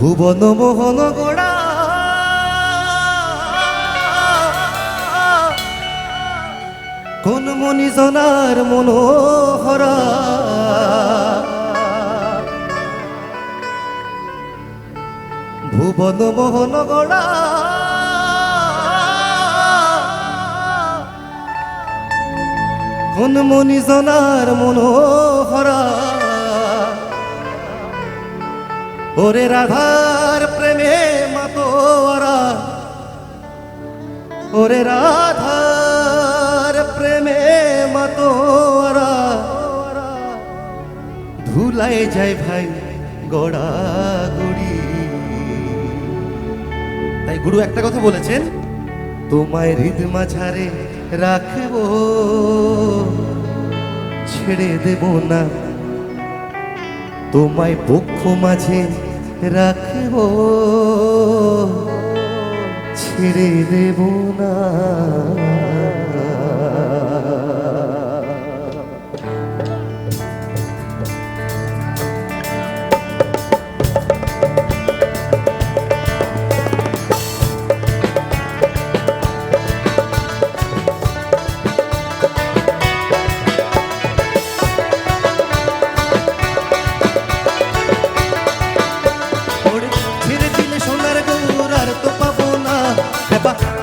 ভুবন মোহন গোড়া কোন মনিজনার মনোহরা ভুবন মোহন গোড়া কোন মনিজনার মনোহরা ওরে রাধার প্রেমে মাতোয়ারা ওরে রাধার প্রেমে মাতোয়ারা ধুলায় যায় ভাই গোড়া গুড়ি। তাই গুরু একটা কথা বলেছেন, তোমায় হৃদ মাঝারে রাখবো ছেড়ে দেব না, তোমায় বক্ষ মাঝে রাখবো ছেড়ে দেব না।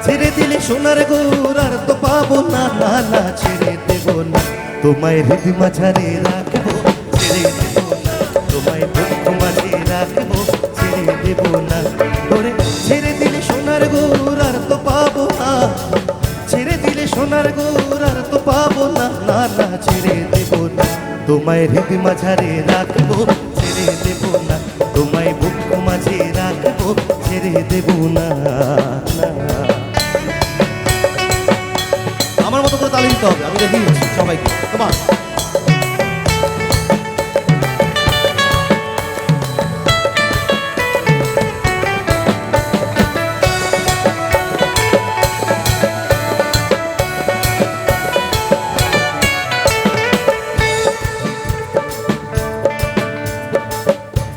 ছেড়ে দিলে সোনার গৌর আর তো পাবো না, না না ছেড়ে দেব না, তোমায় হৃদ মাঝারে রাখবো ছেড়ে দেব না, তোমায় বক্ষ মাঝে রাখবো ছেড়ে দেব না। ওরে ছেড়ে দিলে সোনার গৌর আর তো পাবো না, ছেড়ে দিলে সোনার গৌর আর তো পাবো না, না না ছেড়ে দেব না, তোমায় হৃদ মাঝারে রাখবো ছেড়ে দেব না, তোমায় বক্ষ মাঝে রাখবো ছেড়ে দেব না। আমার মতো করে তালি দিতে হবে, আমি দেখিয়ে দিচ্ছি সবাইকে। তোমার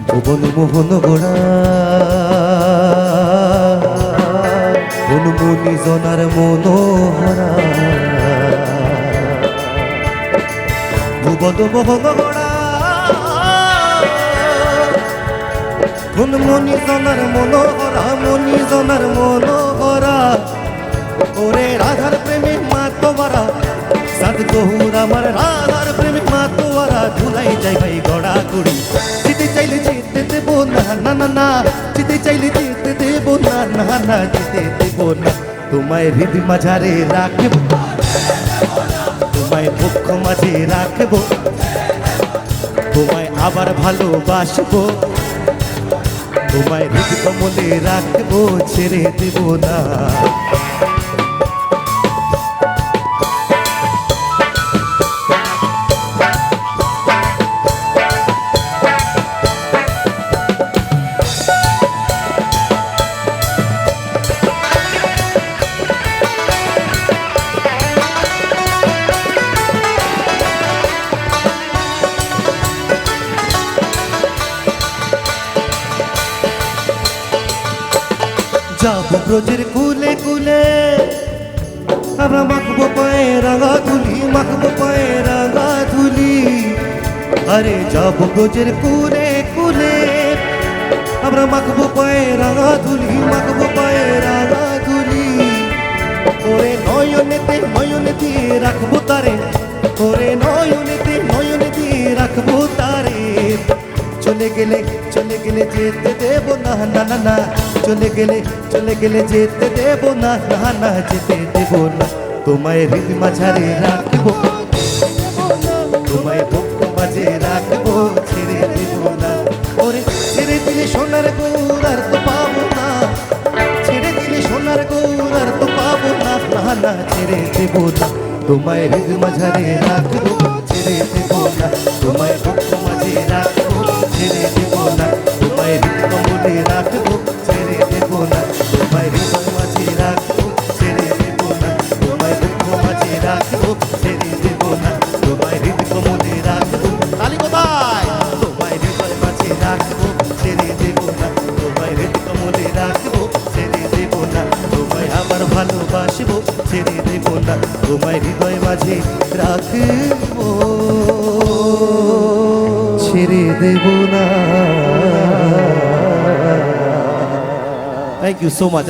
ভুবন মোহন গোড়া কোন মনিজনার মনোহরা ভুবন মোহন গোড়া কোন মনিজনার মনোহরা মনিজনার মনোহরা ওরে রাধার প্রেমে মাতোয়ারা সাত গৌর আমার রাধার প্রেমে মাতোয়ারা ধুলাই যাই ভাই গড়া গুড়ি। যেতে চাইলে যেতে দেব না, না না না যেতে চাইলে যেতে দেব না, না না যেতে দেব না, তোমায় হৃদ মাঝারে রাখবো তোমায় বক্ষ মাঝে রাখবো, তোমায় আবার ভালোবাসবো, তোমায় হৃদ কমলে রাখবো ছেড়ে দেব না। যাবো ব্রজের কুলে কুলে আমরা মাখবো পায়ে রাঙা ধুলি, মাখবো পায়ে রাঙা ধুলি, আরে যাবো ব্রজের কুলে কুলে আমরা মাখবো পায়ে রাঙা ধুলি, মাখবো পায়ে রাঙা ধুলি, ওরে নয়নেতে নয়নে দিয়ে রাখবো তারে, ওরে নয়নেতে নয়নে দিয়ে রাখবো তারে, চলে গেলে যেতে দেব না, না না না চলে গেলে যেতে দেব না, না না যেতে দেব না, তোমায় হৃদ মাঝারে রাখবো তোমায় বক্ষ মাঝে রাখবো ছেড়ে দেব না। ওরে ছেড়ে দিলে সোনার গৌর আর তো পাবো না, ছেড়ে দিলে সোনার গৌর আর তো পাবো না, না না ছেড়ে দেব না, তোমায় হৃদ মাঝারে রাখবো ছেড়ে দেব না, তোমায় বক্ষ মাঝে রাখবো ছেড়ে দেব না, তোমায় হৃদ কমলে রাখবো ছেড়ে দেব না, তোমায় হৃদ মাঝে রাখবো ছেড়ে দেব না, তোমায় বক্ষ মাঝে রাখবো ছেড়ে দেব না, তোমায় হৃদ কমলে রাখবো। তালি কোথায়? তোমায় হৃদয় মাঝে রাখবো ছেড়ে দেব না, ভালোবাসবো ছেড়ে দেব না তোমায় হৃদয় মাঝে রাখবো ছেড়ে দেব না। Thank you so much.